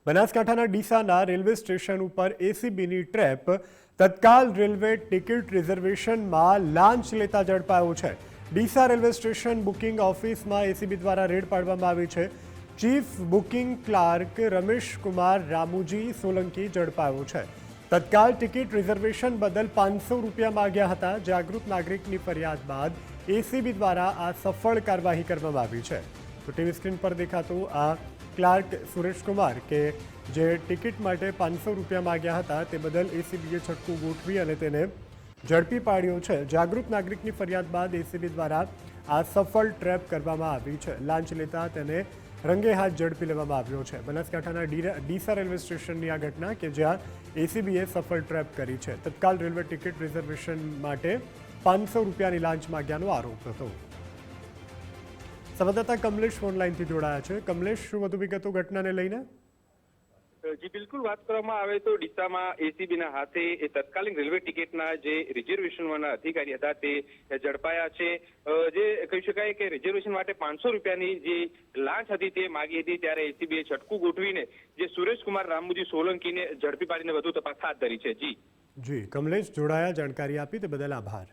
બનાસકાંઠાના ડીસાના railway station ઉપર એસીબીની ટ્રેપ તત્કાલ રેલવે ટિકિટ રિઝર્વેશનમાં લાંચ લેતા ઝડપાયો છે। ડીસા રેલવે સ્ટેશન બુકિંગ ઓફિસમાં એસીબી દ્વારા રેડ પાડવામાં આવી છે। Chief booking clerk Ramesh Kumar Ramuji Solanki ઝડપાયો છે। તત્કાલ ટિકિટ રિઝર્વેશન બદલ 500 રૂપિયા માંગ્યા હતા। જાગૃત નાગરિકની ફરિયાદ બાદ એસીબી દ્વારા આ સફળ કાર્યવાહી કરવામાં આવી છે। તો ટીવી સ્ક્રીન પર દેખાતું આ ક્લાર્ક સુરેશ કુમાર કે જે ટિકિટ માટે 500 રૂપિયા માંગ્યા હતા તે બદલ એસીબીએ છટકું ગોઠવી અને તેને ઝડપી પાડ્યો છે। જાગૃત નાગરિકની ફરિયાદ બાદ એસીબી દ્વારા આ સફળ ટ્રેપ કરવામાં આવી છે। લાંચ લેતા તેને રંગે હાથ ઝડપી લેવામાં આવ્યો છે। બનાસકાંઠાના ડીસા રેલવે સ્ટેશનની આ ઘટના કે જ્યાં એસીબીએ સફળ ટ્રેપ કરી છે। તત્કાલ રેલવે ટિકિટ રિઝર્વેશન માટે 500 રૂપિયાની લાંચ માંગ્યાનો આરોપ હતો। સંવાદદાતા કમલેશ ફોનલાઈનથી જોડાયા છે। કમલેશ, શું વધુ વિગતો ઘટનાને લઈને? જી બિલકુલ, વાત કરવામાં આવે તો ડીસામાં એસીબીના હાથે એ તત્કાલીન રેલવે ટિકિટના જે રિઝર્વેશનના અધિકારી હતા તે ઝડપાયા છે। જે કહી શકાય કે રિઝર્વેશન માટે 500 રૂપિયાની જે લાંચ હતી તે માગી હતી, ત્યારે એસીબીએ છટકું ગોઠવીને જે સુરેશકુમાર રામુજી સોલંકીને ઝડપી પાડીને વધુ તપાસ હાથ ધરી છે। જી કમલેશ, જોડાયા, જાણકારી આપી તે બદલ આભાર।